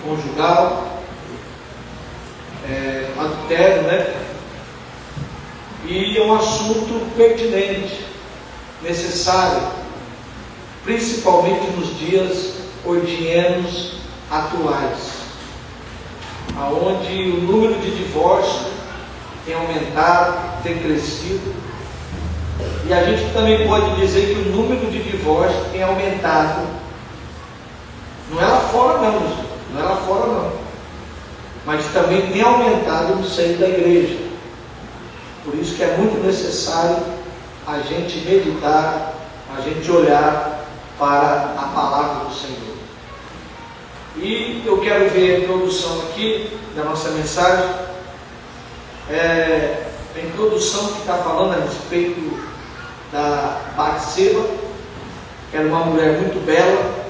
conjugal, adultério, né? E é um assunto pertinente, necessário, principalmente nos dias ordienos atuais, aonde o número de divórcios tem aumentado, tem crescido, e a gente também pode dizer que o número de divórcios tem aumentado. Não é lá fora não, mas também tem aumentado no seio da igreja. Por isso que é muito necessário a gente meditar, a gente olhar para a palavra do Senhor. E eu quero ver a introdução aqui da nossa mensagem, a introdução que está falando a respeito da Batseba, que era uma mulher muito bela.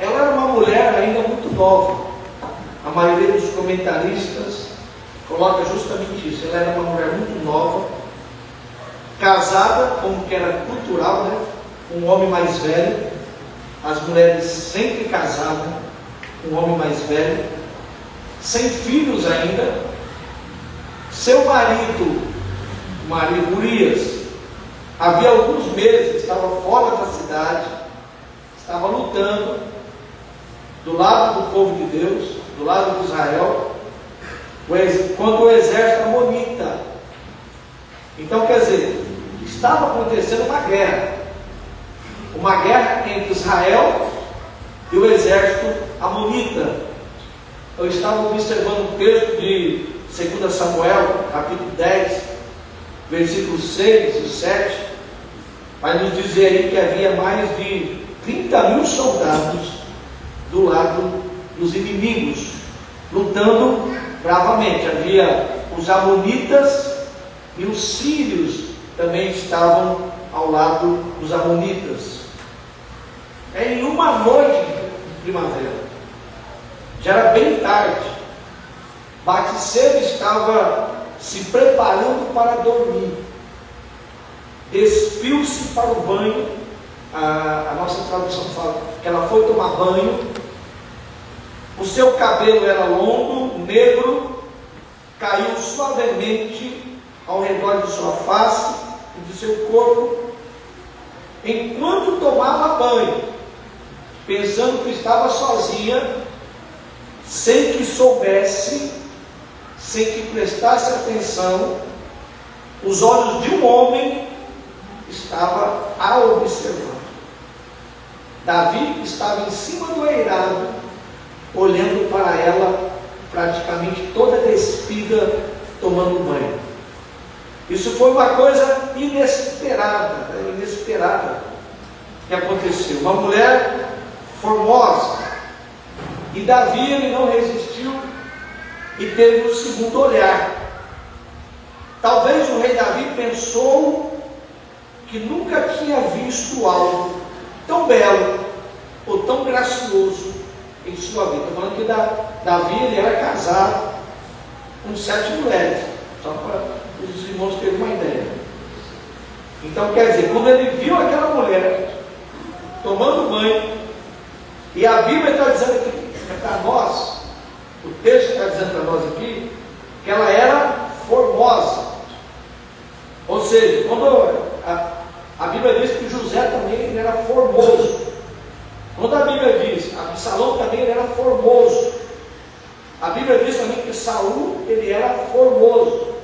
Ela era uma mulher ainda muito nova. A maioria dos comentaristas coloca justamente isso. Ela era uma mulher muito nova, casada, como que era cultural, né? Com um homem mais velho. As mulheres sempre casavam com um homem mais velho, sem filhos ainda. Seu marido, o marido Urias, havia alguns meses, estava fora da cidade, estava lutando do lado do povo de Deus, do lado de Israel, contra o exército amonita. Então, quer dizer, estava acontecendo uma guerra entre Israel e o exército amonita. Eu estava observando o texto de 2 Samuel, capítulo 10, versículos 6 e 7, vai nos dizer aí que havia mais de 30 mil soldados do lado dos inimigos, lutando bravamente. Havia os amonitas e os sírios também estavam ao lado dos amonitas. Em uma noite de primavera, já era bem tarde, Batseba estava se preparando para dormir. Despiu-se para o banho. A nossa tradução fala que ela foi tomar banho. O seu cabelo era longo, negro, caiu suavemente ao redor de sua face e de seu corpo. Enquanto tomava banho, pensando que estava sozinha, sem que soubesse, sem que prestasse atenção, os olhos de um homem estavam a observar. Davi estava em cima do eirado, olhando para ela, praticamente toda despida, tomando banho. Isso foi uma coisa inesperada que aconteceu. Uma mulher formosa. E Davi, ele não resistiu e teve um segundo olhar. Talvez o rei Davi pensou que nunca tinha visto algo tão belo ou tão gracioso em sua vida. Estou falando que Davi, ele era casado com 7 mulheres, só para os irmãos terem uma ideia. Então, quer dizer, quando ele viu aquela mulher tomando banho, e a Bíblia está dizendo aqui para nós, o texto está dizendo para nós aqui, que ela era formosa. Ou seja, quando a Bíblia diz que José também ele era formoso. Quando a Bíblia diz Absalão também ele era formoso. A Bíblia diz também que Saul ele era formoso.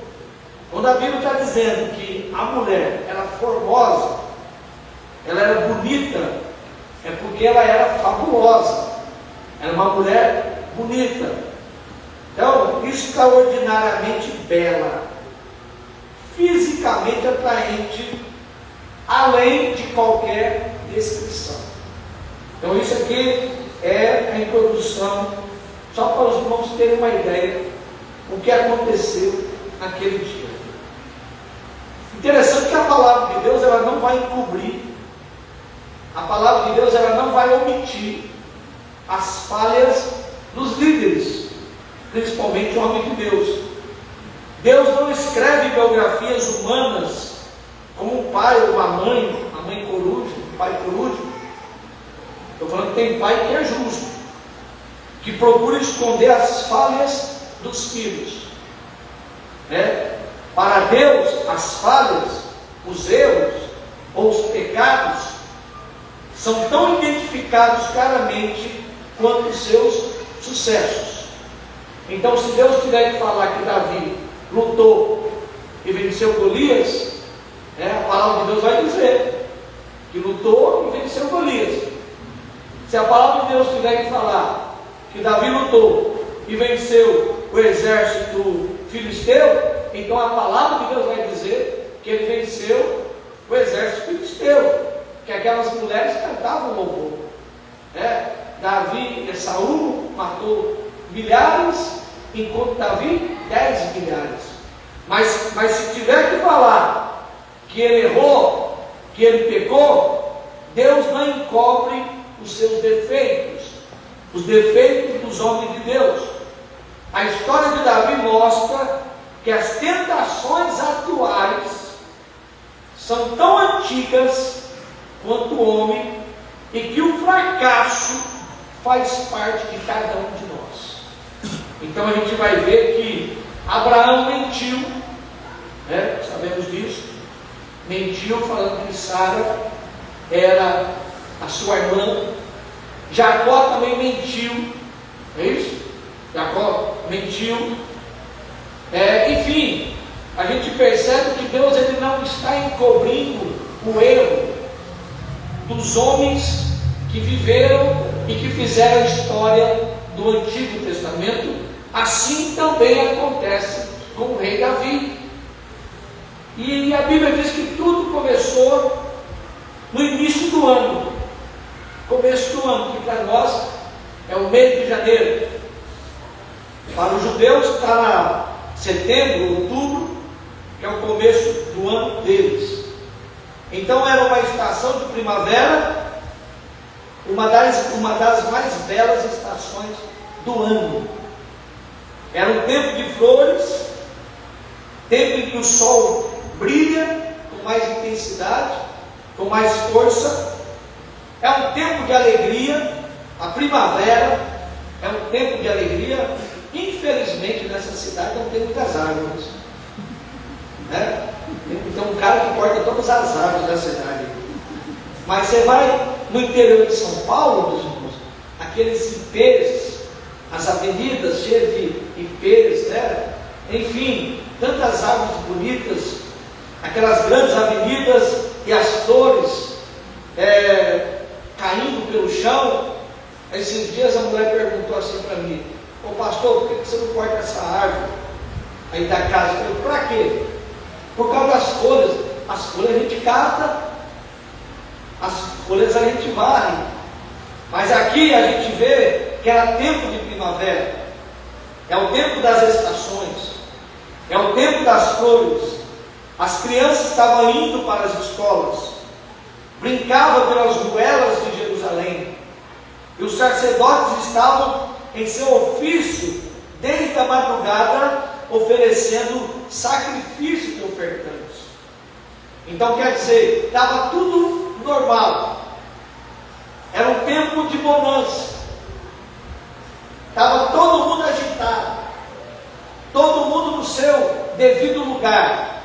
Quando a Bíblia está dizendo que a mulher era formosa, ela era bonita, é porque ela era fabulosa. Era uma mulher bonita. Então, extraordinariamente bela, fisicamente atraente, além de qualquer descrição. Então isso aqui é a introdução, só para os irmãos terem uma ideia do que aconteceu naquele dia. Interessante que a palavra de Deus ela não vai encobrir, a palavra de Deus ela não vai omitir as falhas dos líderes, principalmente o homem de Deus. Deus não escreve biografias humanas como um pai ou uma mãe, a mãe coruja, o pai coruja. Estou falando que tem pai que é justo, que procura esconder as falhas dos filhos. Para Deus, as falhas, os erros ou os pecados são tão identificados claramente quanto os seus sucessos. Então, se Deus tiver que falar que Davi lutou e venceu Golias, a palavra de Deus vai dizer que lutou e venceu Golias. Se a palavra de Deus tiver que falar que Davi lutou e venceu o exército filisteu, então a palavra de Deus vai dizer que ele venceu o exército filisteu, que aquelas mulheres cantavam louvor. Davi e Saul matou milhares, enquanto Davi 10 milhares. Mas se tiver que falar que ele errou, que ele pecou, Deus não encobre os seus defeitos, os defeitos dos homens de Deus. A história de Davi mostra que as tentações atuais são tão antigas quanto o homem, e que o fracasso faz parte de cada um de nós. Então a gente vai ver que Abraão mentiu, sabemos disso, mentiu falando que Sara era a sua irmã. Jacó também mentiu, é isso? Jacó mentiu. Enfim, a gente percebe que Deus ele não está encobrindo o erro dos homens que viveram e que fizeram a história do Antigo Testamento. Assim também acontece com o rei Davi. E a Bíblia diz que tudo começou no início do ano. Começo do ano, que para nós é o mês de janeiro. Para os judeus está na setembro, outubro, que é o começo do ano deles. Então era uma estação de primavera, uma das mais belas estações do ano. Era um tempo de flores, tempo em que o sol brilha com mais intensidade, com mais força. É um tempo de alegria. A primavera é um tempo de alegria. Infelizmente nessa cidade não tem muitas árvores, Então um cara que corta todas as árvores da cidade. Mas você vai no interior de São Paulo, meus irmãos, aqueles ipês, as avenidas cheias de ipês, enfim, tantas árvores bonitas, aquelas grandes avenidas e as flores caindo pelo chão. Esses dias a mulher perguntou assim para mim: ô pastor, por que você não corta essa árvore aí da casa? Eu falei: para quê? Por causa das folhas. As folhas a gente cata, as folhas a gente varre, mas aqui a gente vê que era tempo de primavera, é o tempo das estações, é o tempo das flores. As crianças estavam indo para as escolas, brincavam pelas ruelas de Jerusalém, e os sacerdotes estavam em seu ofício desde a madrugada, oferecendo sacrifício de ofertantes. Então quer dizer, estava tudo normal, era um tempo de bonança, estava todo mundo agitado, todo mundo no seu devido lugar,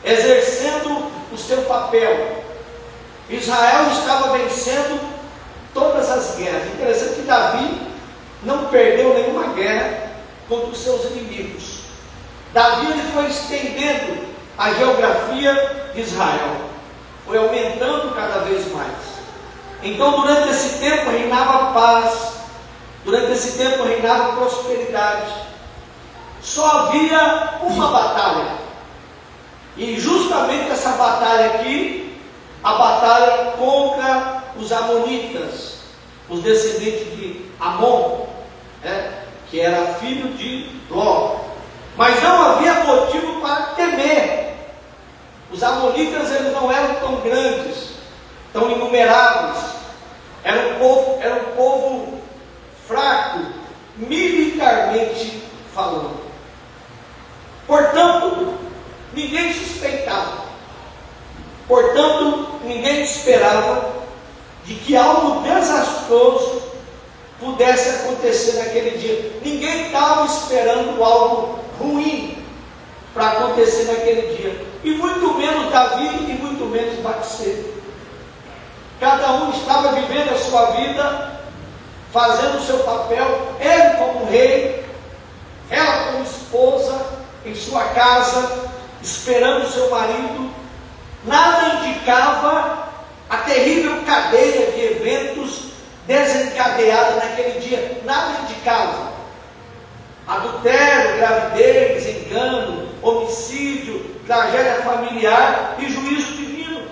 exercendo o seu papel. Israel estava vencendo todas as guerras. Interessante que Davi não perdeu nenhuma guerra contra os seus inimigos. Davi ele foi estendendo a geografia de Israel, foi aumentando cada vez mais. Então durante esse tempo reinava paz, durante esse tempo reinava prosperidade. Só havia uma batalha, e justamente essa batalha aqui, a batalha contra os amonitas, os descendentes de Amon, que era filho de Ló. Mas não havia motivo para temer. Os amonitas eles não eram tão grandes, tão inumeráveis. Era um povo fraco, militarmente falando. Portanto, ninguém suspeitava. Portanto, ninguém esperava de que algo desastroso pudesse pudesse acontecer naquele dia. Ninguém estava esperando algo ruim para acontecer naquele dia, e muito menos Davi e muito menos Batseba. Cada um estava vivendo a sua vida, fazendo o seu papel, ele como rei, ela como esposa, em sua casa, esperando o seu marido. Nada indicava a terrível cadeia de eventos desencadeada naquele dia. Nada indicava. Adultério, gravidez, engano, homicídio, tragédia familiar e juízo divino.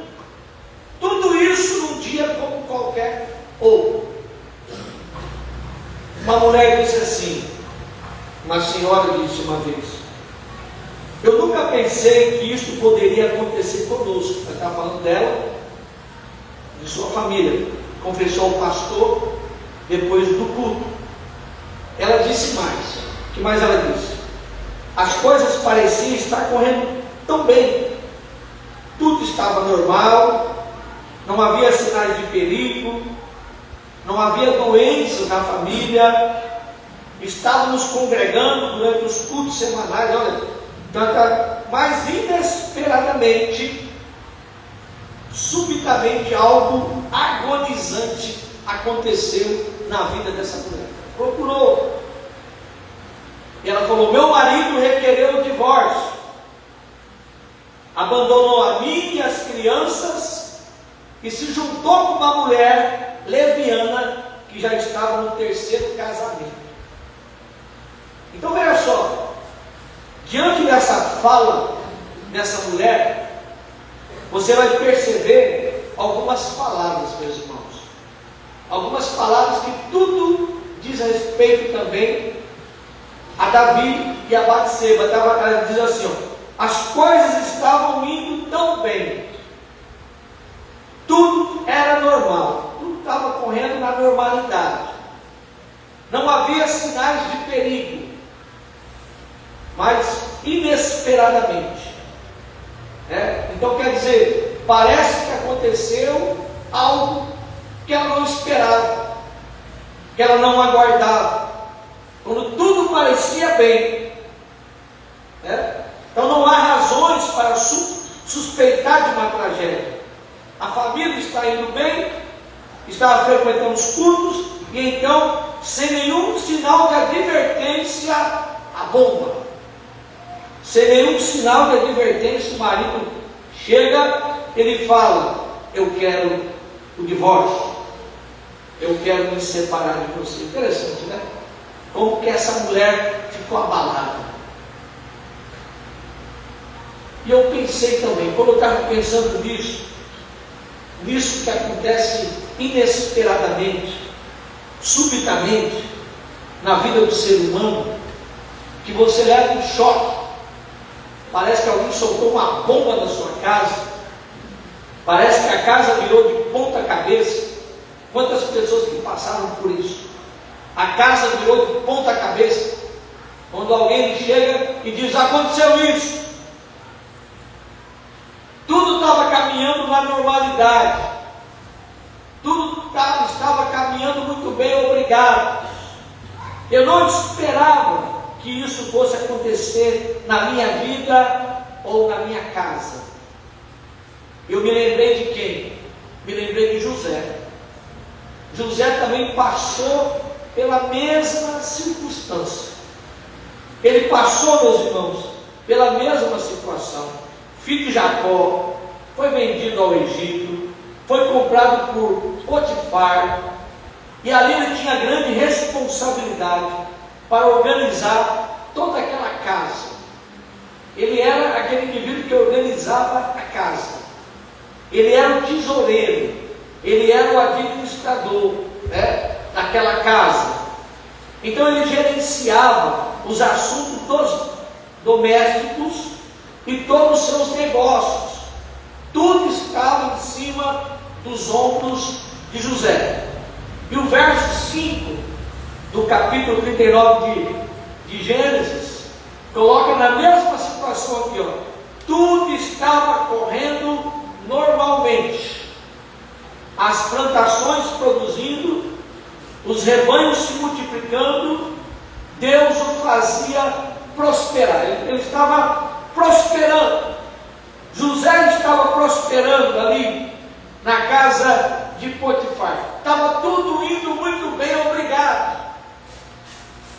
Tudo isso num dia como qualquer outro. Uma mulher disse assim, uma senhora disse uma vez: eu nunca pensei que isso poderia acontecer conosco. Ela estava falando dela, de sua família. Confessou ao pastor depois do culto. Ela disse mais. O que mais ela disse? As coisas pareciam estar correndo tão bem. Tudo estava normal, não havia sinais de perigo, não havia doenças na família. Estávamos congregando durante os cultos semanais. Olha, mas inesperadamente, subitamente, algo agonizante aconteceu na vida dessa mulher. Procurou. E ela falou: meu marido requereu o divórcio, abandonou a mim e as crianças e se juntou com uma mulher leviana que já estava no 3º casamento. Então veja só, diante dessa fala dessa mulher, você vai perceber algumas palavras, meus irmãos. Algumas palavras que tudo diz respeito também a Davi e a Batseba. Ela diz assim, ó: as coisas estavam indo tão bem, tudo era normal, tudo estava correndo na normalidade, não havia sinais de perigo, mas inesperadamente, então quer dizer, parece que aconteceu algo que ela não esperava, que ela não aguardava, quando tudo parecia bem, então não há razões para suspeitar de uma tragédia. A família está indo bem, estava frequentando os cultos, e então, sem nenhum sinal de advertência, a bomba. Sem nenhum sinal de advertência, o marido chega, ele fala: eu quero o divórcio, eu quero me separar de você. Interessante, né? Como que essa mulher ficou abalada. E eu pensei também, quando eu estava pensando nisso que acontece inesperadamente, subitamente, na vida do ser humano, que você leva um choque, parece que alguém soltou uma bomba na sua casa, parece que a casa virou de ponta cabeça. Quantas pessoas que passaram por isso? A casa virou de ponta cabeça, quando alguém chega e diz: aconteceu isso. Tudo estava caminhando na normalidade, tudo estava caminhando muito bem, obrigado. Eu não esperava que isso fosse acontecer na minha vida ou na minha casa. Eu me lembrei de quem? Me lembrei de José. José também passou pela mesma circunstância. Ele passou, meus irmãos, pela mesma situação. Filho de Jacó, foi vendido ao Egito, foi comprado por Potifar, e ali ele tinha grande responsabilidade para organizar toda aquela casa. Ele era aquele indivíduo que organizava a casa, ele era o tesoureiro, ele era o administrador daquela casa. Então ele gerenciava os assuntos domésticos e todos os seus negócios. Tudo estava em cima dos ombros de José. E o verso 5 do capítulo 39 de Gênesis coloca na mesma situação aqui, ó. Tudo estava correndo normalmente, as plantações produzindo, os rebanhos se multiplicando, Deus o fazia prosperar. Ele estava prosperando. José estava prosperando ali na casa de Potifar. Estava tudo indo muito bem, obrigado.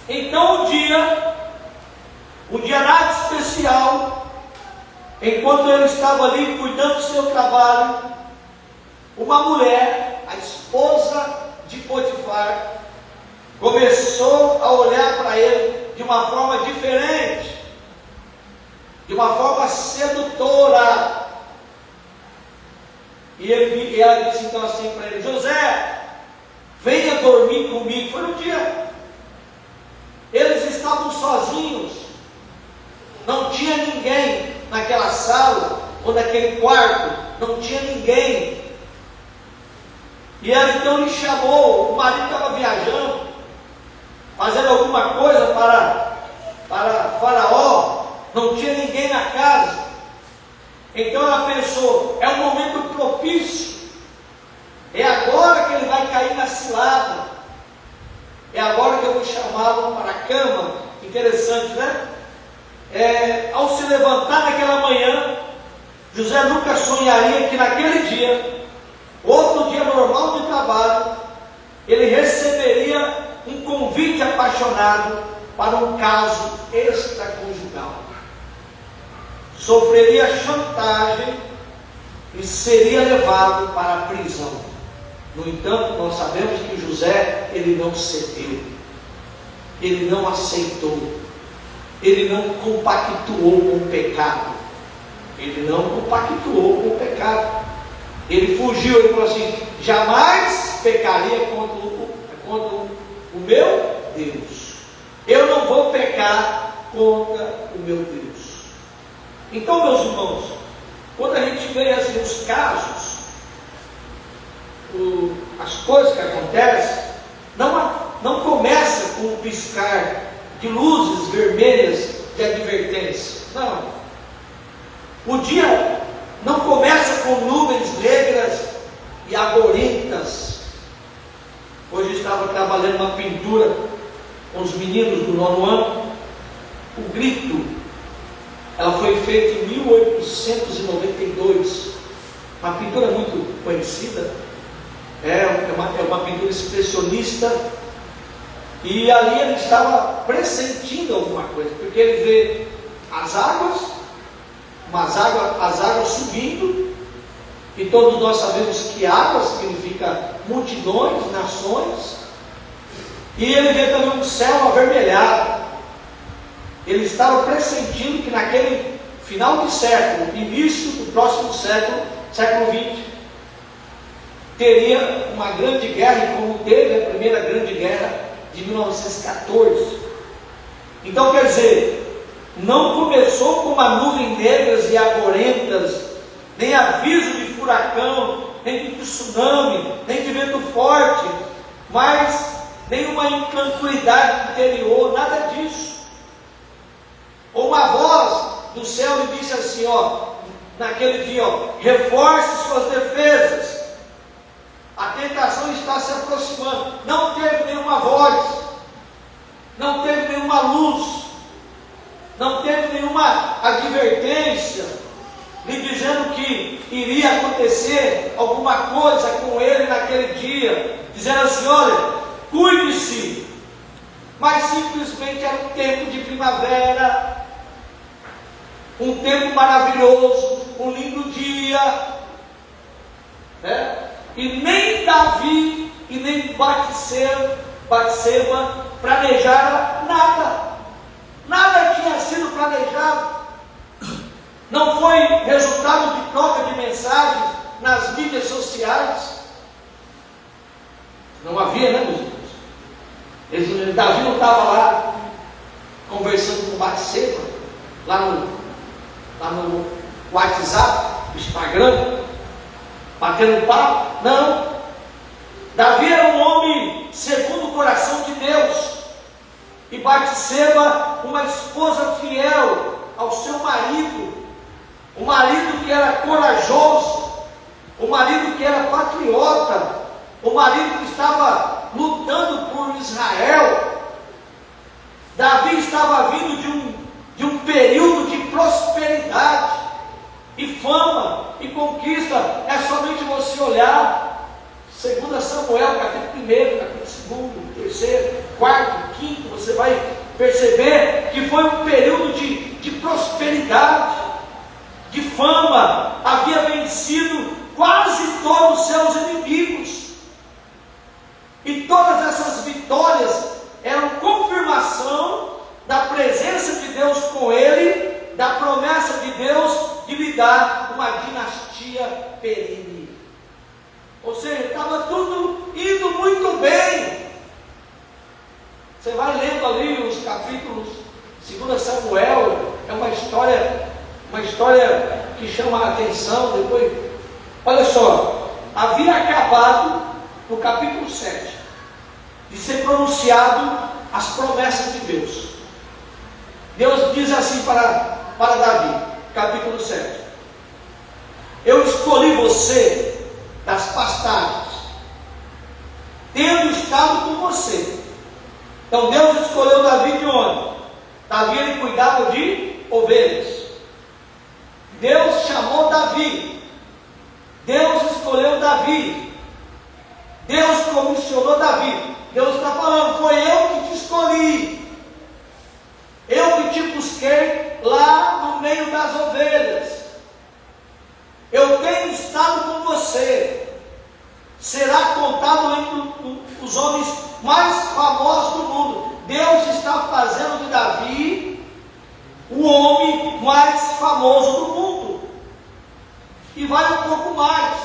Então um dia nada especial, enquanto ele estava ali cuidando do seu trabalho, uma mulher, a esposa de Potifar, começou a olhar para ele de uma forma diferente, de uma forma sedutora. E ela disse então assim para ele: José, venha dormir comigo. Foi um dia, eles estavam sozinhos, não tinha ninguém naquela sala ou naquele quarto, não tinha ninguém. E ela então lhe chamou. O marido estava viajando, fazendo alguma coisa para Faraó, não tinha ninguém na casa. Então ela pensou: é um momento propício, é agora que ele vai cair na cilada, é agora que eu vou chamá-lo para a cama. Interessante, né? Ao se levantar naquela manhã, José nunca sonharia que naquele dia, outro dia normal de trabalho, ele receberia um convite apaixonado para um caso extraconjugal. Sofreria chantagem e seria levado para a prisão. No entanto, nós sabemos que José, ele não cedeu, ele não aceitou, ele não compactuou com o pecado, ele não compactuou com o pecado. Ele fugiu, ele falou assim: jamais pecaria contra o meu Deus. Eu não vou pecar contra o meu Deus. Então, meus irmãos, quando a gente vê assim, os casos, as coisas que acontecem, não começa com um piscar de luzes vermelhas de advertência. Não. O dia não começa com nuvens negras e agorentas. Hoje eu estava trabalhando uma pintura com os meninos do 9º ano. O Grito, ela foi feita em 1892. Uma pintura muito conhecida. É uma pintura expressionista. E ali ele estava pressentindo alguma coisa, porque ele vê as águas subindo, e todos nós sabemos que água significa multidões, nações, e ele vê também um céu avermelhado. Ele estava pressentindo que naquele final de século, início do próximo século, século XX, teria uma grande guerra, como teve a primeira grande guerra de 1914. Então, quer dizer, não começou com uma nuvem negras e agorentas, nem aviso de furacão, nem de tsunami, nem de vento forte, mas nenhuma intranquilidade interior, nada disso. Ou uma voz do céu lhe disse assim, naquele dia, reforce suas defesas, a tentação está se aproximando. Não teve nenhuma voz, não teve nenhuma luz, não teve nenhuma advertência lhe dizendo que iria acontecer alguma coisa com ele naquele dia, dizendo assim: olha, cuide-se. Mas simplesmente era um tempo de primavera, um tempo maravilhoso, um lindo dia, né? E nem Davi e nem Batseba planejaram nada. Nada tinha sido planejado. Não foi resultado de troca de mensagens nas mídias sociais. Não havia, né, meus irmãos? Davi não estava lá conversando com Batseba, lá no WhatsApp, Instagram, batendo papo. Não. Davi era um homem segundo o coração de Deus. E Batseba, uma esposa fiel ao seu marido, um marido que era corajoso, um marido que era patriota, um marido que estava lutando por Israel. Davi estava vindo de um período de prosperidade e fama e conquista. É somente você olhar 2 Samuel, capítulo 1, capítulo 2, 3, 4, 5, você vai perceber que foi um período de prosperidade, de fama. Havia vencido quase todos os seus inimigos, e todas essas vitórias eram confirmação da presença de Deus com ele, da promessa de Deus de lhe dar uma dinastia perene. Ou seja, estava tudo indo muito bem. Você vai lendo ali os capítulos 2 Samuel, é uma história que chama a atenção. Depois, olha só, havia acabado no capítulo 7 de ser pronunciado as promessas de Deus. Deus diz assim para Davi, capítulo 7: eu escolhi você das pastagens, tendo estado com você. Então Deus escolheu Davi de onde? Davi, ele cuidava de ovelhas. Deus chamou Davi, Deus escolheu Davi, Deus comissionou Davi. Deus está falando: foi eu que te escolhi, eu que te busquei lá no meio das ovelhas, eu tenho estado com você, será contado entre os homens mais famosos do mundo. Deus está fazendo de Davi o homem mais famoso do mundo. E vai um pouco mais: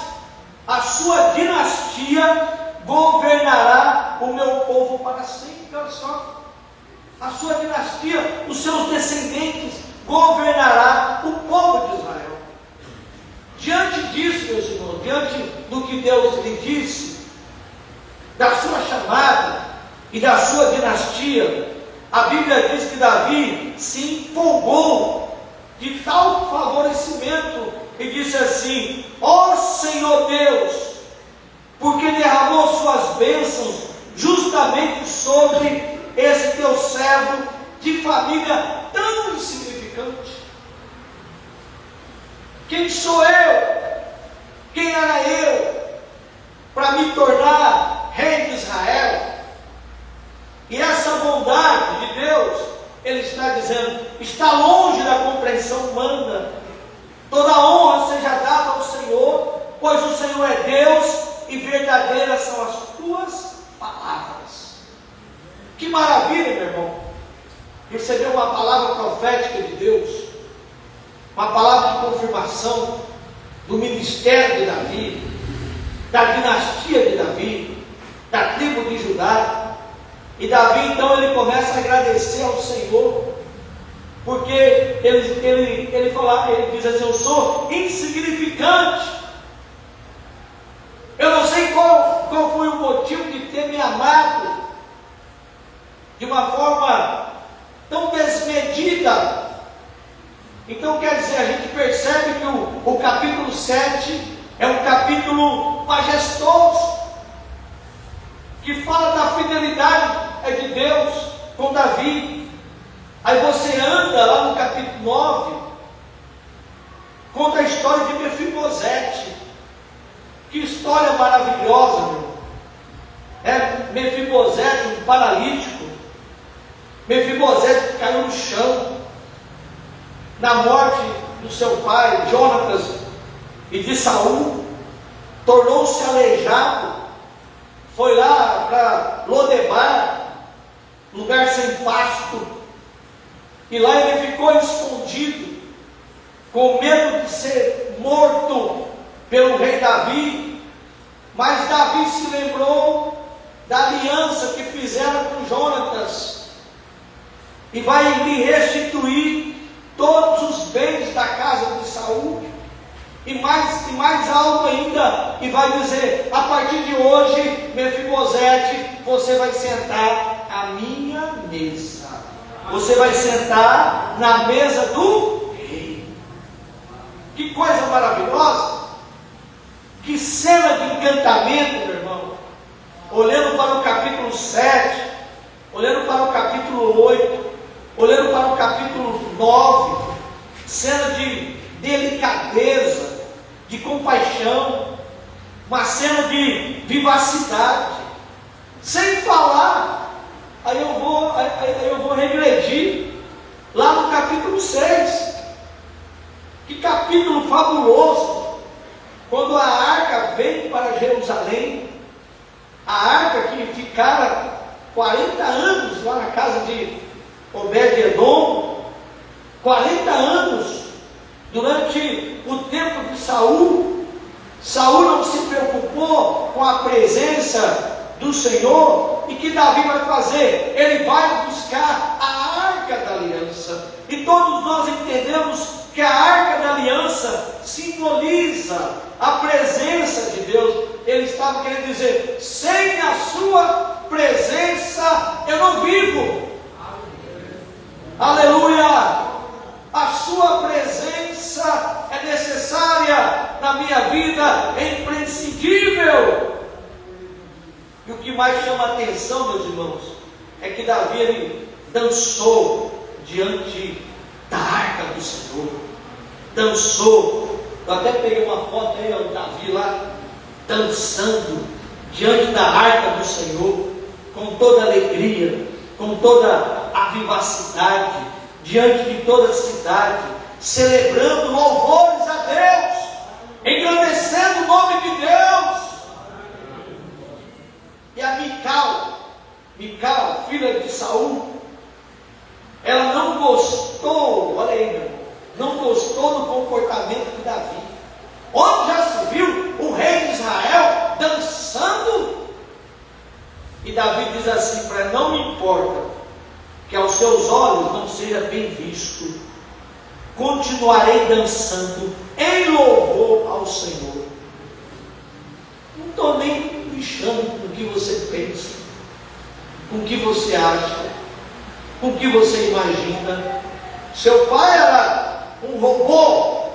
a sua dinastia governará o meu povo para sempre. Olha só, a sua dinastia, os seus descendentes, governará o povo de Israel. Diante disso, meus irmãos, diante do que Deus lhe disse, da sua chamada e da sua dinastia, a Bíblia diz que Davi se empolgou de tal favorecimento e disse assim: ó Senhor Deus, porque derramou suas bênçãos justamente sobre esse teu servo de família tão insignificante. Quem sou eu? Quem era eu para me tornar rei de Israel? E essa bondade de Deus, ele está dizendo, está longe da compreensão humana. Toda honra seja dada ao Senhor, pois o Senhor é Deus e verdadeiras são as tuas palavras. Que maravilha, meu irmão, receber uma palavra profética de Deus, uma palavra de confirmação do ministério de Davi, da dinastia de Davi, da tribo de Judá. E Davi então ele começa a agradecer ao Senhor, porque ele diz assim: eu sou insignificante, eu não sei qual foi o motivo de ter me amado de uma forma tão desmedida. Então quer dizer, a gente percebe que o capítulo 7 é um capítulo majestoso, que fala da fidelidade de Deus com Davi. Aí você anda lá no capítulo 9, conta a história de Mefibosete. Que história maravilhosa, meu. Mefibosete, um paralítico. Mefibosete caiu no chão na morte do seu pai, Jonatas, e de Saul. Tornou-se aleijado. Foi lá para Lodebar, lugar sem pasto, e lá ele ficou escondido, com medo de ser morto pelo rei Davi. Mas Davi se lembrou da aliança que fizeram com Jonatas, e vai lhe restituir todos os bens da casa de Saul, e mais algo ainda, e vai dizer: a partir de hoje, Mefibosete, você vai sentar à minha mesa, você vai sentar na mesa do rei. Que coisa maravilhosa, que cena de encantamento, meu irmão. olhando para o capítulo 7, olhando para o capítulo 8, olhando para o capítulo 9, cena de delicadeza, de compaixão, uma cena de vivacidade, sem falar, aí eu vou regredir lá no capítulo 6, que capítulo fabuloso, quando a arca vem para Jerusalém, a arca que ficara 40 anos lá na casa de Obed-Edom, 40 anos, durante o tempo de Saul. Saul não se preocupou com a presença do Senhor. E que Davi vai fazer? Ele vai buscar a arca da aliança. E todos nós entendemos que a arca da aliança simboliza a presença de Deus. Ele estava querendo dizer: sem a sua presença eu não vivo. Aleluia! A sua presença é necessária na minha vida, é imprescindível. E o que mais chama a atenção, meus irmãos, é que Davi, ele dançou diante da arca do Senhor. Dançou. Eu até peguei uma foto aí, o Davi lá, dançando diante da arca do Senhor, com toda alegria, com toda a vivacidade, diante de toda a cidade, celebrando louvores a Deus, engrandecendo o nome de Deus. E a Mical, filha de Saul, ela não gostou, olha aí, meu irmão, não gostou do comportamento de Davi. Onde já se viu o rei de Israel dançando? E Davi diz assim para ela: não me importa que aos seus olhos não seja bem visto, continuarei dançando em louvor ao Senhor. Não estou nem lixando com o que você pensa, com o que você acha, com o que você imagina. Seu pai era um robô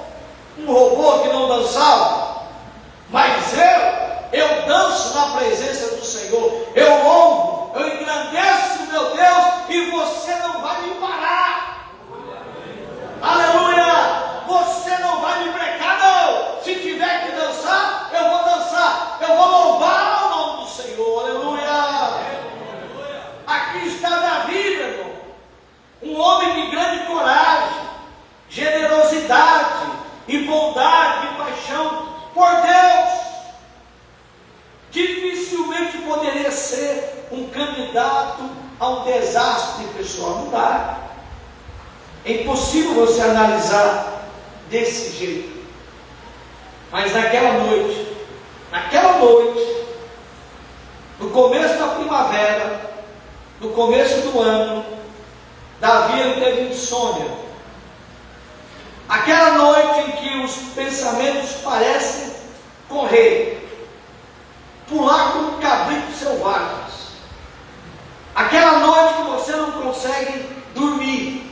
que não dançava, mas eu danço na presença do Senhor, eu louvo, eu engrandeço meu Deus, e você não vai me parar. Aleluia! Você não vai me brecar, não. Se tiver que dançar, eu vou dançar, eu vou louvar o nome do Senhor. Aleluia! Aqui está Davi, meu irmão, um homem de grande coragem, generosidade e bondade e paixão por Deus. Dificilmente poderia ser um candidato a um desastre pessoal. Não dá. É impossível você analisar desse jeito. Mas naquela noite, no começo da primavera, no começo do ano, Davi, ele teve insônia. Aquela noite em que os pensamentos parecem correr, pular como cabritos selvagens. Aquela noite que você não consegue dormir.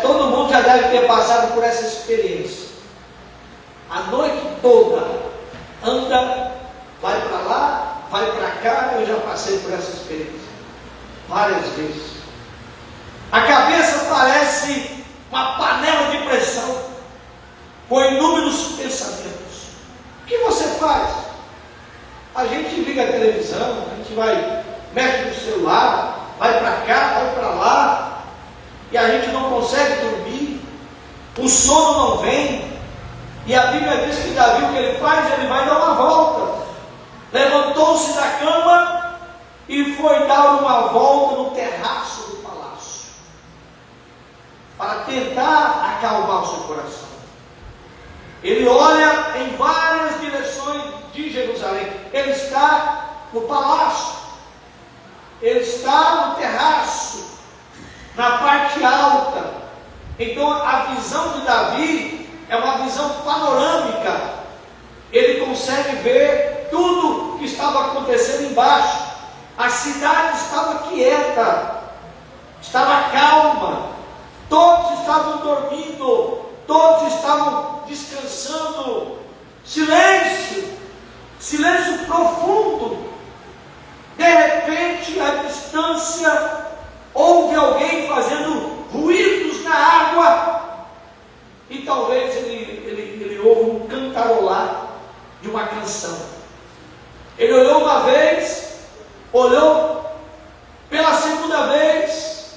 Todo mundo já deve ter passado por essa experiência. A noite toda anda, vai para lá, vai para cá. Eu já passei por essa experiência várias vezes. A cabeça parece uma panela de pressão, com inúmeros pensamentos. O que você faz? A gente liga a televisão, a gente mexe no celular, vai para cá, vai para lá, e a gente não consegue dormir, o sono não vem. E a Bíblia diz que Davi, o que ele faz? Ele vai dar uma volta. Levantou-se da cama e foi dar uma volta no terraço do palácio, para tentar acalmar o seu coração. Ele olha em várias direções de Jerusalém. Ele está no palácio, ele está no terraço, na parte alta. Então a visão de Davi é uma visão panorâmica. Ele consegue ver tudo que estava acontecendo embaixo. A cidade estava quieta, estava calma, todos estavam dormindo, todos estavam descansando. Silêncio, silêncio profundo. De repente, à distância, ouve alguém fazendo ruídos na água, e talvez ele ouve um cantarolar de uma canção. Ele olhou uma vez, olhou pela segunda vez,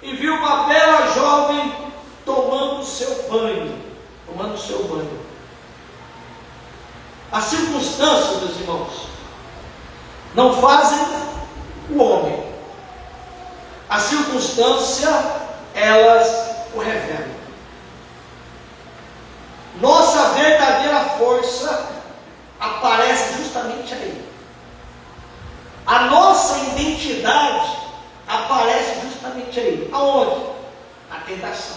e viu uma bela jovem tomando seu banho. As circunstâncias, meus irmãos, não fazem o homem. A circunstância, elas o revelam. Nossa verdadeira força aparece justamente aí. A nossa identidade aparece justamente aí. Aonde? Na tentação,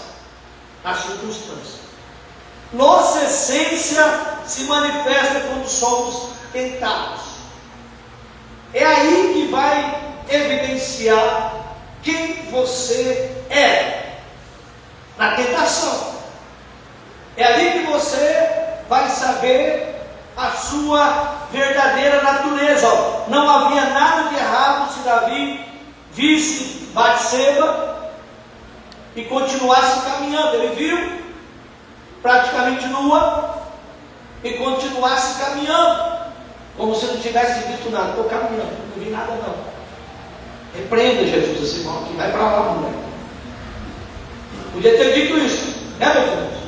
na circunstância. Nossa essência se manifesta quando somos tentados. É aí que vai evidenciar quem você é, na tentação. É ali que você vai saber a sua verdadeira natureza. Não havia nada de errado se Davi visse Batseba e continuasse caminhando. Ele viu praticamente nua e continuasse caminhando, como se não tivesse visto nada. Estou caminhando, não vi nada não. Repreenda Jesus, esse irmão aqui, vai para lá, mulher. Podia ter dito isso, né, meus irmãos?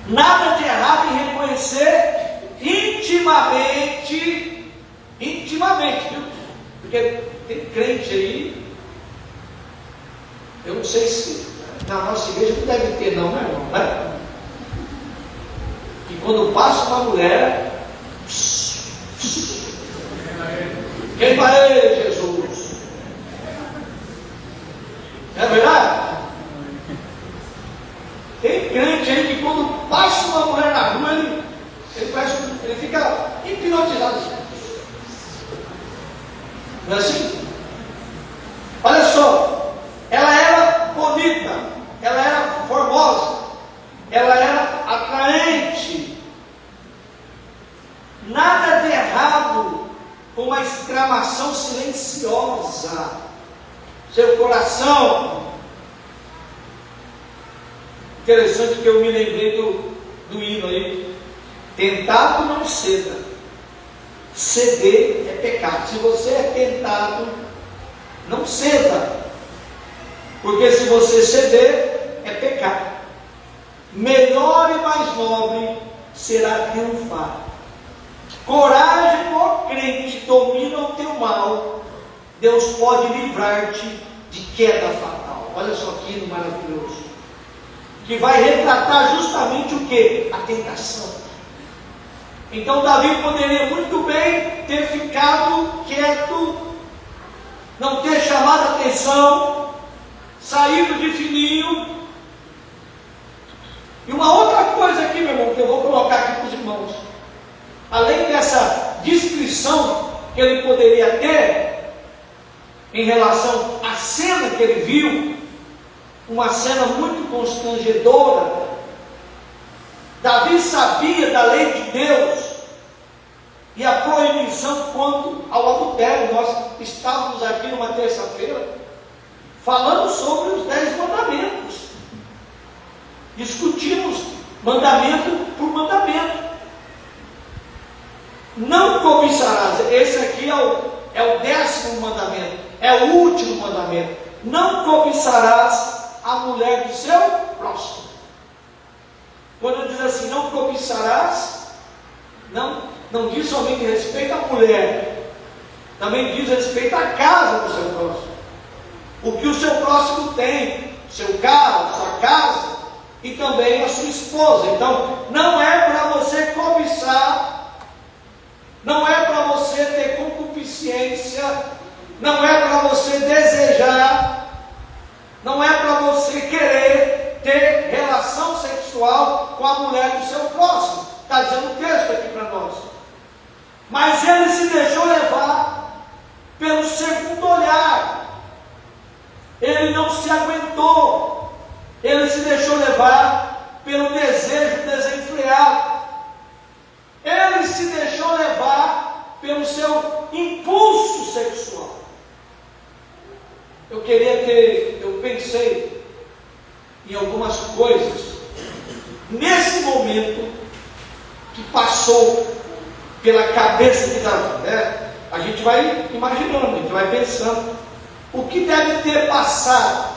Nada de errado em reconhecer intimamente, viu? Porque tem crente aí, eu não sei se na nossa igreja não deve ter não, meu irmão, né? E quando passa uma mulher, quem vai ele, Jesus? É verdade? Tem crente aí que quando passa uma mulher na rua, ele fica hipnotizado. Não é assim? Olha só, ela era bonita, ela era formosa, ela era atraente. Nada de errado com uma exclamação silenciosa. Seu coração. Interessante que eu me lembrei do hino aí. Tentado não ceda. Ceder é pecado. Se você é tentado, não ceda. Porque se você ceder, é pecado. Melhor e mais nobre será triunfar. Coragem, ó crente, domina o teu mal. Deus pode livrar-te de queda fatal. Olha só que hino maravilhoso, que vai retratar justamente o que? A tentação. Então Davi poderia muito bem ter ficado quieto, não ter chamado atenção, saído de fininho. E uma outra coisa aqui, meu irmão, que eu vou colocar aqui para os irmãos. Além dessa descrição que ele poderia ter em relação à cena que ele viu, uma cena muito constrangedora. Davi sabia da lei de Deus e a proibição quanto ao adultério. Nós estávamos aqui numa terça-feira falando sobre os 10 mandamentos. Discutimos mandamento por mandamento. Não cobiçarás. Esse aqui é o 10º mandamento, é o último mandamento. Não cobiçarás a mulher do seu próximo. Quando diz assim, não cobiçarás, não diz somente respeito à mulher, também diz respeito à casa do seu próximo. O que o seu próximo tem, seu carro, sua casa, e também a sua esposa. Então, não é para você cobiçar, não é para você ter concupiscência, não é para você desejar, não é para você querer ter relação sexual com a mulher do seu próximo. Está dizendo o texto aqui para nós. Mas ele se deixou levar pelo segundo olhar. Ele não se aguentou. Ele se deixou levar pelo desejo desenfreado. Ele se deixou levar pelo seu impulso sexual. Eu pensei em algumas coisas nesse momento que passou pela cabeça de Davi, né? A gente vai imaginando, a gente vai pensando o que deve ter passado,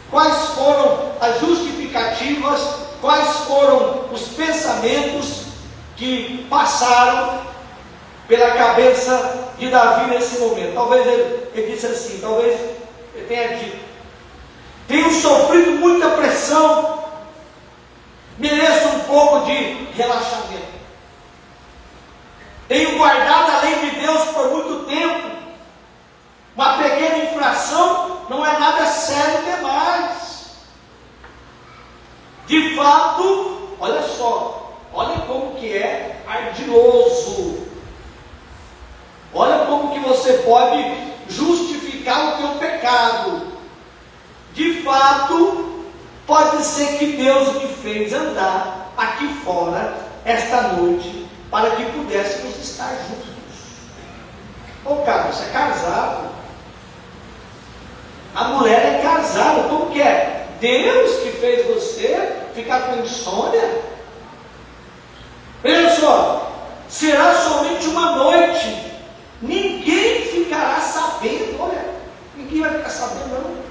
quais foram as justificativas, quais foram os pensamentos que passaram pela cabeça de Davi nesse momento. Talvez ele disse assim, talvez ele tenha dito: tenho sofrido muita pressão, mereço um pouco de relaxamento. Tenho guardado a lei de Deus por muito tempo. Uma pequena infração não é nada sério demais. De fato, olha só, olha como que é ardiloso. Olha como que você pode justificar o teu pecado. De fato, pode ser que Deus me fez andar aqui fora esta noite para que pudéssemos estar juntos. Ô cara, você é casado. A mulher é casada. Como que é? Deus que fez você ficar com insônia? Veja só, será somente uma noite. Ninguém ficará sabendo. Olha, ninguém vai ficar sabendo, não.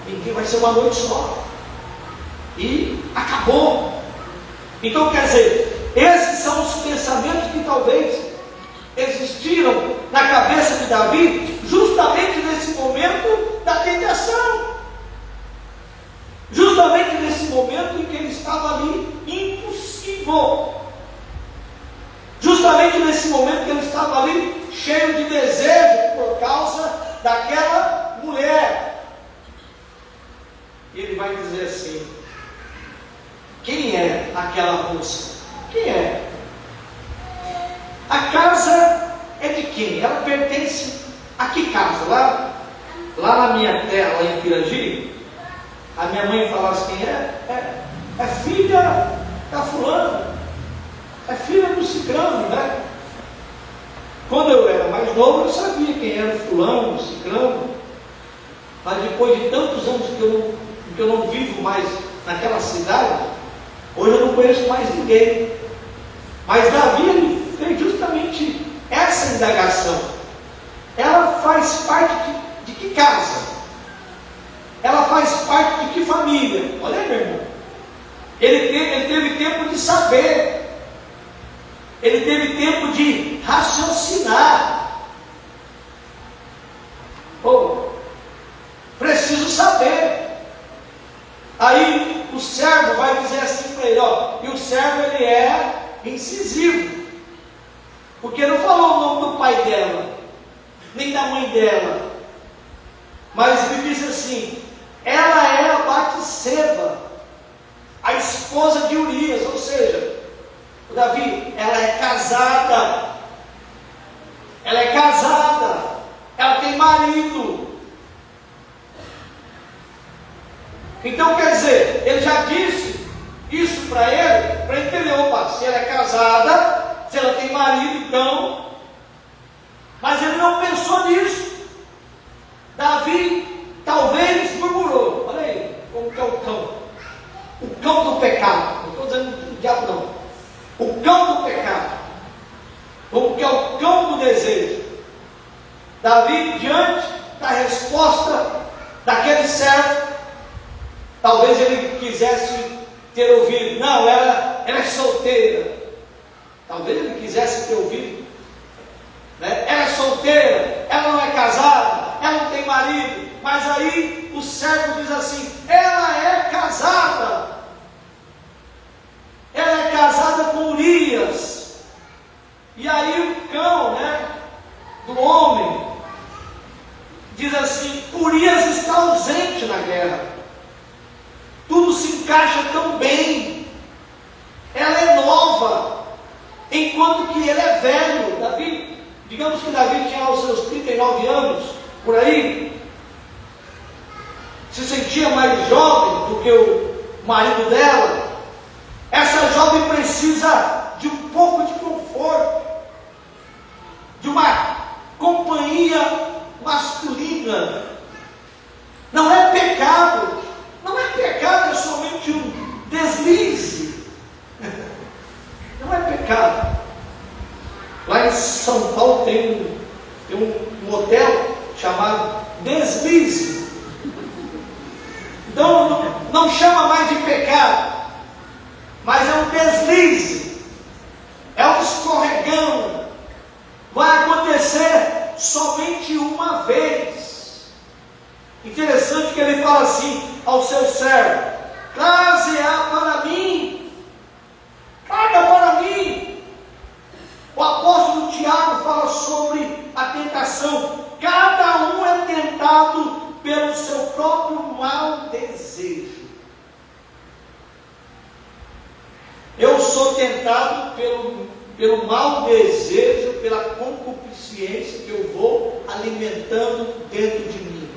Ninguém vai ser uma noite só. E acabou. Então, quer dizer, esses são os pensamentos que talvez existiram na cabeça de Davi, justamente nesse momento da tentação, justamente nesse momento em que ele estava ali impulsivo, justamente nesse momento que ele estava ali cheio de desejo por causa daquela mulher. E ele vai dizer assim: quem é aquela moça? Quem é? A casa é de quem? Ela pertence a que casa? Lá na minha terra, lá em Pirangi, a minha mãe falava assim: é filha da fulana, é filha do ciclano, né? Quando eu era mais novo, eu sabia quem era o fulano, o ciclano, mas depois de tantos anos que eu não vivo mais naquela cidade, hoje eu não conheço mais ninguém. Mas Davi, ele fez justamente essa indagação. Ela faz parte de que casa? Ela faz parte de que família? Olha aí, meu irmão. Ele teve tempo de saber. Ele teve tempo de raciocinar. Preciso saber. Aí o servo vai dizer assim para ele, e o servo ele é incisivo, porque não falou o nome do pai dela, nem da mãe dela, mas ele disse assim: ela é a Batseba, a esposa de Urias. Ou seja, o Davi, ela é casada, ela tem marido. Então, quer dizer, ele já disse isso para ele entender: opa, se ela é casada, se ela tem marido, então. Mas ele não pensou nisso. Davi talvez murmurou. Olha aí, como que é o cão do pecado. Não estou dizendo do diabo, não. O cão do pecado, como que é o cão do desejo. Davi, diante da resposta daquele servo, talvez ele quisesse ter ouvido: não, ela é solteira. Talvez ele quisesse ter ouvido, né? Ela é solteira, ela não é casada, ela não tem marido. Mas aí o servo diz assim: ela é casada. Ela é casada com Urias. E aí o cão, do homem, diz assim: Urias está ausente na guerra. Tudo se encaixa tão bem. Ela é nova, enquanto que ele é velho. Davi, digamos que Davi tinha os seus 39 anos, por aí, se sentia mais jovem do que o marido dela. Essa jovem precisa de um pouco de conforto, de uma companhia masculina. Não é pecado, é somente um deslize. Não é pecado. Lá em São Paulo tem um hotel chamado Deslize. Então não chama mais de pecado, mas é um deslize, é um escorregão. Vai acontecer somente uma vez. Interessante que ele fala assim ao seu servo: traze-a para mim, traga para mim. O apóstolo Tiago fala sobre a tentação. Cada um é tentado pelo seu próprio mau desejo. Eu sou tentado pelo mau desejo, pela concupiscência que eu vou alimentando dentro de mim.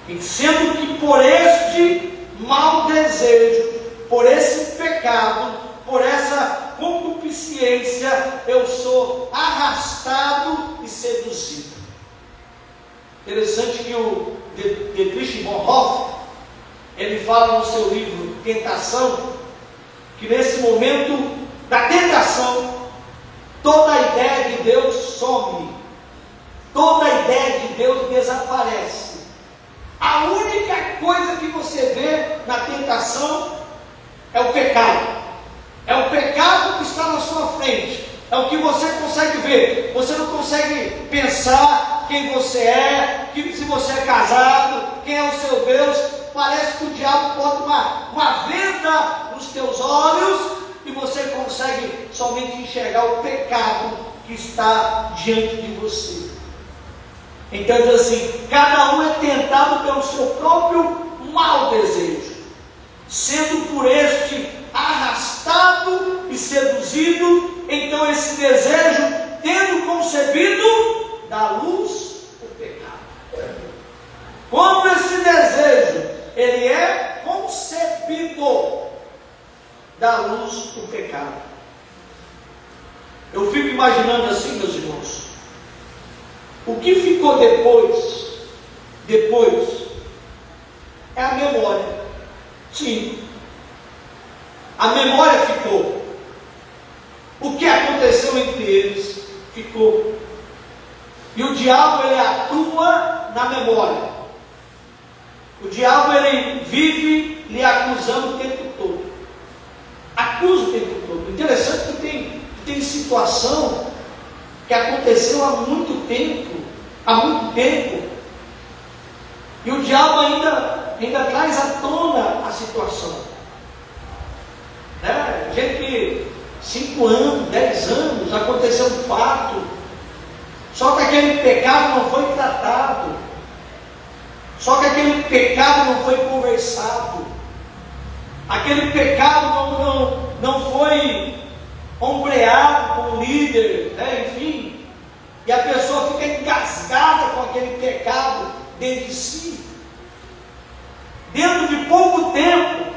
E sendo que por este mau desejo, por esse pecado, por essa concupiscência, eu sou arrastado e seduzido. Interessante que o Dietrich Bonhoeffer, ele fala no seu livro Tentação, que nesse momento da tentação, toda a ideia de Deus some, toda a ideia de Deus desaparece. A única coisa que você vê na tentação é o pecado. É o pecado que está na sua frente. É o que você consegue ver. Você não consegue pensar quem você é, se você é casado, quem é o seu Deus. Parece que o diabo bota uma venda nos teus olhos e você consegue somente enxergar o pecado que está diante de você. Então diz assim: cada um é tentado pelo seu próprio mau desejo, sendo por este arrastado e seduzido. Então esse desejo, tendo concebido, dá luz ao pecado. Quando esse desejo ele é concebido, dá luz ao pecado. Eu fico imaginando assim, meus irmãos, o que ficou depois é a memória. Sim, a memória ficou. O que aconteceu entre eles ficou. E o diabo ele atua na memória. O diabo ele vive lhe acusando o tempo todo. Acusa o tempo todo. Interessante que tem situação que aconteceu há muito tempo. E o diabo ainda traz à tona a situação. Gente que 5 anos, 10 anos, aconteceu um fato, só que aquele pecado não foi tratado, só que aquele pecado não foi conversado, aquele pecado não foi ombreado com o líder, enfim, e a pessoa fica engasgada com aquele pecado dentro de si. Dentro de pouco tempo,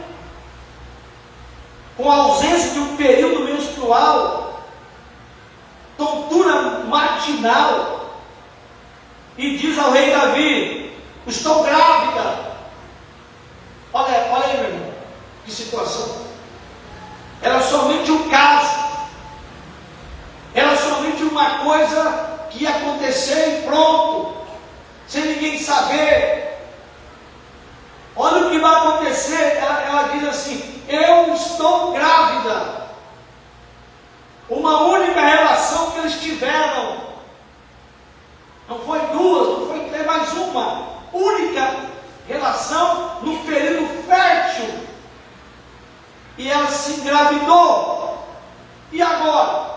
com a ausência de um período menstrual, tontura matinal, e diz ao rei Davi: estou grávida. Olha aí, meu irmão, que situação. Era somente um caso, era somente uma coisa que ia acontecer e pronto, sem ninguém saber. Olha o que vai acontecer. Ela diz assim: eu estou grávida. Uma única relação que eles tiveram, não foi duas, não foi três, mas uma única relação no período fértil, e ela se engravidou. E agora?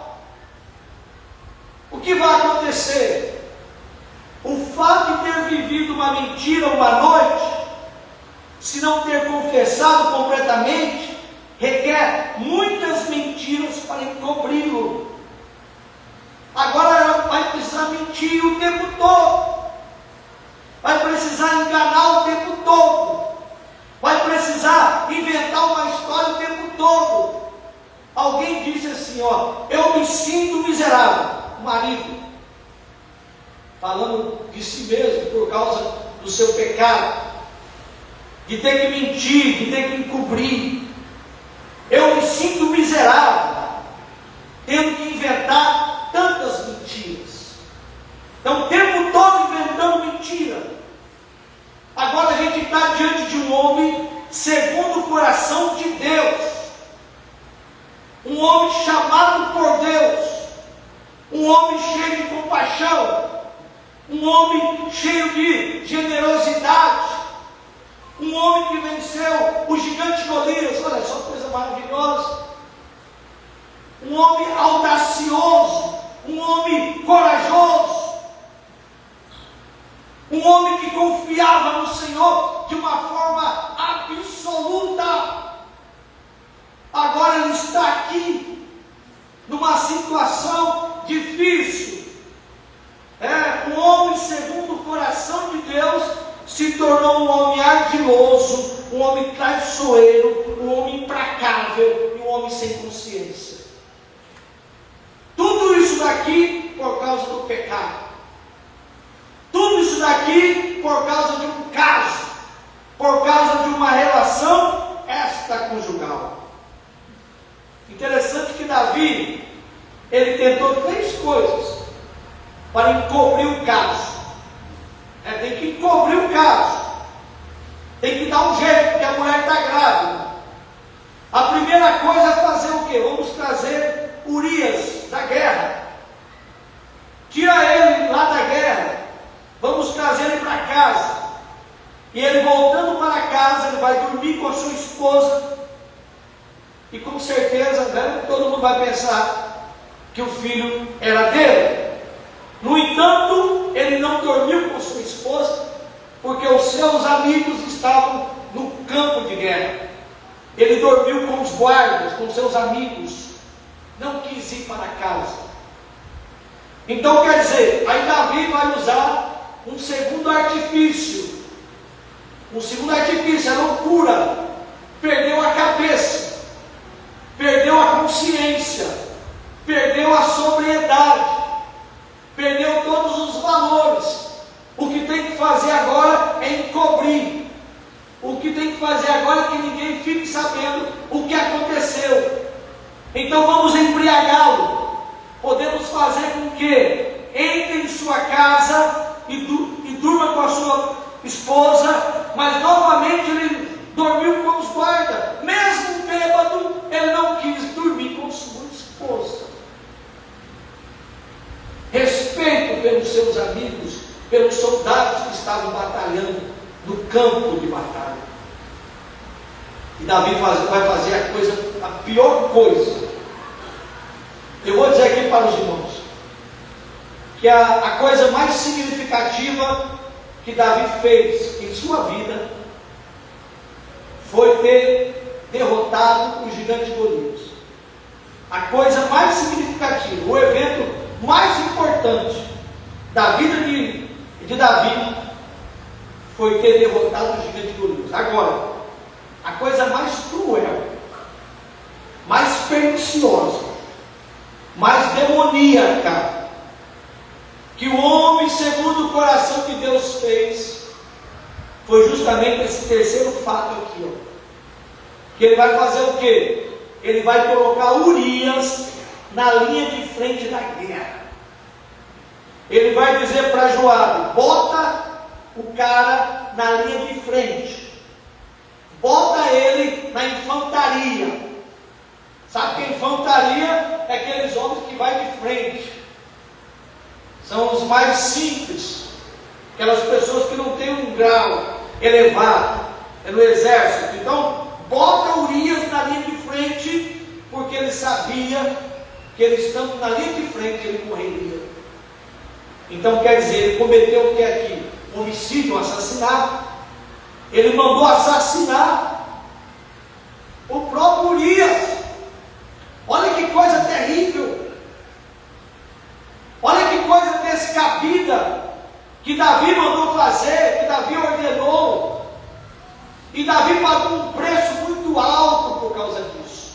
O que vai acontecer? O fato de ter vivido uma mentira uma noite, se não ter confessado completamente, requer muitas mentiras para encobri-lo. Agora ela vai precisar mentir o tempo todo, vai precisar enganar o tempo todo, vai precisar inventar uma história o tempo marido, falando de si mesmo por causa do seu pecado, de ter que mentir, de ter que encobrir. Eu me sinto miserável, tendo que inventar tantas mentiras. Então, o tempo todo inventando mentira. Agora a gente está diante de um homem segundo o coração de Deus, um homem chamado por Deus, um homem cheio de compaixão, um homem cheio de generosidade, um homem que venceu o gigante Golias. Olha só que coisa maravilhosa. Um homem audacioso, um homem corajoso, um homem que confiava no Senhor de uma forma absoluta. Agora ele está aqui numa situação difícil. Um homem segundo o coração de Deus se tornou um homem ardiloso, um homem traiçoeiro, um homem implacável e um homem sem consciência. Tudo isso daqui por causa do pecado. Tudo isso daqui por causa de um caso, por causa de uma relação extraconjugal. Interessante que Davi, ele tentou 3 coisas para encobrir o caso. Tem que encobrir o caso, tem que dar um jeito, porque a mulher está grávida. A primeira coisa é fazer o quê? Vamos trazer Urias da guerra, tira ele lá da guerra, vamos trazer ele para casa. E ele voltando para casa, ele vai dormir com a sua esposa, e com certeza, todo mundo vai pensar que o filho era dele. No entanto, ele não dormiu com sua esposa, porque os seus amigos estavam no campo de guerra. Ele dormiu com os guardas, com seus amigos, não quis ir para casa. Então quer dizer, aí Davi vai usar um segundo artifício. Um segundo artifício, a loucura. Perdeu a cabeça, perdeu a consciência, perdeu a sobriedade, perdeu todos os valores. O que tem que fazer agora é encobrir. O que tem que fazer agora é que ninguém fique sabendo o que aconteceu. Então vamos embriagá-lo. Podemos fazer com que entre em sua casa e durma com a sua esposa, mas novamente ele dormiu com os guardas. Mesmo bêbado, ele não quis dormir com sua esposa. Respeito pelos seus amigos, pelos soldados que estavam batalhando no campo de batalha. E Davi vai fazer a pior coisa. Eu vou dizer aqui para os irmãos, que a coisa mais significativa que Davi fez em sua vida foi ter derrotado o gigante Golias. A coisa mais significativa, o evento mais importante da vida de Davi foi ter derrotado o gigante Golias. Agora, a coisa mais cruel, mais perniciosa, mais demoníaca que o homem segundo o coração de Deus fez foi justamente esse terceiro fato aqui, que ele vai fazer o quê? Ele vai colocar Urias na linha de frente da guerra. Ele vai dizer para Joabe: bota o cara na linha de frente, bota ele na infantaria. Sabe que a infantaria é aqueles homens que vai de frente, são os mais simples, aquelas pessoas que não têm um grau elevado no exército. Então bota Urias na linha de frente, porque ele sabia que ele estando na linha de frente ele morreria. Então quer dizer, ele cometeu o que aqui? Homicídio, um assassinato. Ele mandou assassinar o próprio Urias. Olha que coisa terrível, olha que coisa descabida que Davi mandou fazer, que Davi ordenou, e Davi pagou um preço muito alto por causa disso.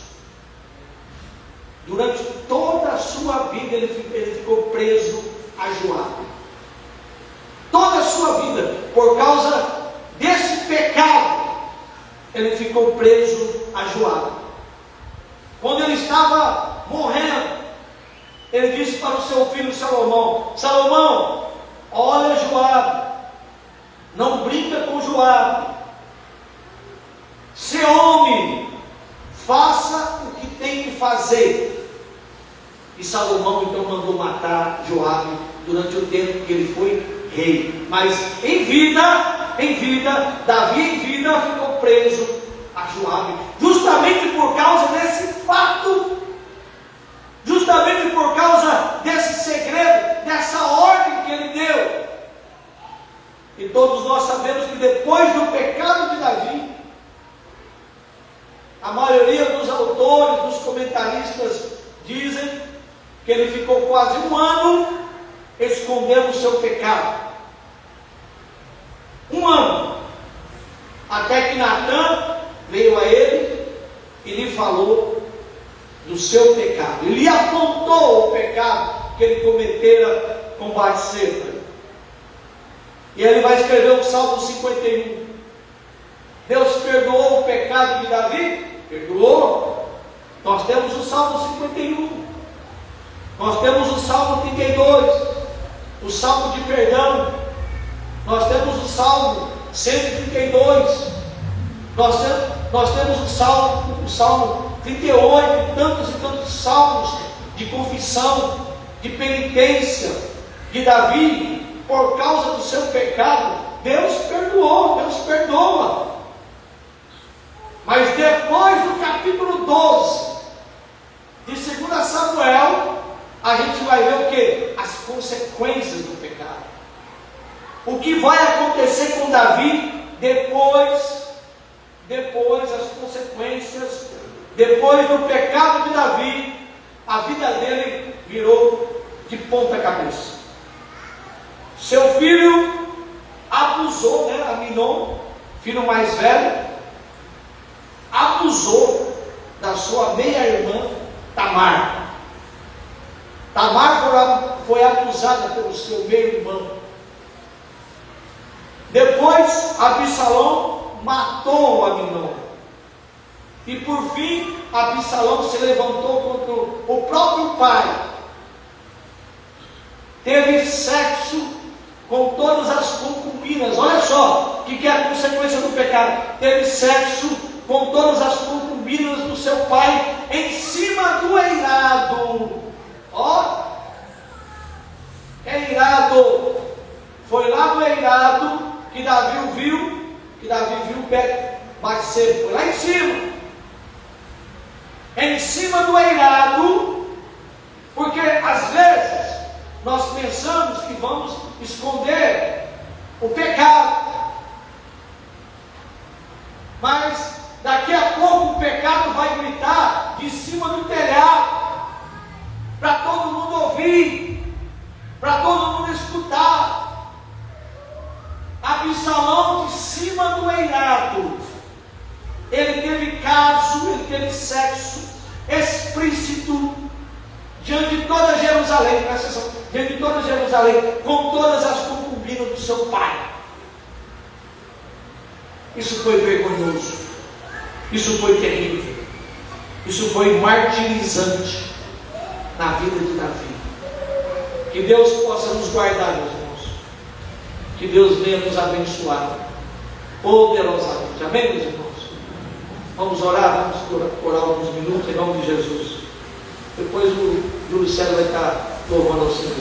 Durante toda a sua vida ele ficou preso preso a Joabe. Toda a sua vida, por causa desse pecado, ele ficou preso a Joabe. Quando ele estava morrendo, ele disse para o seu filho Salomão: Salomão, olha Joabe, não brinca com Joabe, se homem, faça o que tem que fazer. E Salomão então mandou matar Joabe durante o tempo que ele foi rei. Mas em vida, Davi em vida ficou preso a Joabe, justamente por causa desse fato, justamente por causa desse segredo, dessa ordem que ele deu. E todos nós sabemos que depois do pecado de Davi, a maioria dos autores, dos comentaristas dizem que ele ficou quase um ano escondendo o seu pecado. Um ano. Até que Natã veio a ele e lhe falou do seu pecado. Ele lhe apontou o pecado que ele cometera com Batseba. E ele vai escrever o Salmo 51. Deus perdoou o pecado de Davi? Perdoou. Nós temos o Salmo 51. Nós temos o Salmo 32. O Salmo de perdão. Nós temos o Salmo 132. Nós temos o Salmo 38. Tantos e tantos salmos de confissão, de penitência de Davi. Por causa do seu pecado, Deus perdoou, Deus perdoa. Mas depois do capítulo 12 de 2 Samuel, a gente vai ver o que? As consequências do pecado. O que vai acontecer com Davi depois as consequências, depois do pecado de Davi, a vida dele virou de ponta cabeça. Seu filho abusou, Aminon, filho mais velho, abusou da sua meia-irmã Tamar. Tamar foi abusada pelo seu meio-irmão. Depois, Absalão matou Aminon. E por fim, Absalão se levantou contra o próprio pai. Teve sexo com todas as concubinas. Olha só o que é a consequência do pecado. Teve sexo com todas as concubinas do seu pai em cima do eirado. Ó, eirado. Foi lá no eirado que Davi viu Batseba. Foi lá em cima. Em cima do eirado, porque às vezes nós pensamos que vamos esconder o pecado, mas daqui a pouco o pecado vai gritar de cima do telhado, para todo mundo ouvir, para todo mundo escutar. Absalão de cima do eirado, ele teve caso, ele teve sexo explícito diante de toda Jerusalém, diante de toda Jerusalém, com todas as concubinas do seu pai. Isso foi vergonhoso, isso foi terrível, isso foi martirizante na vida de Davi. Que Deus possa nos guardar, meus irmãos, que Deus venha nos abençoar poderosamente, amém, meus irmãos? Vamos orar, vamos orar alguns minutos em nome de Jesus. Depois o Júlio César vai estar louvando ao Senhor.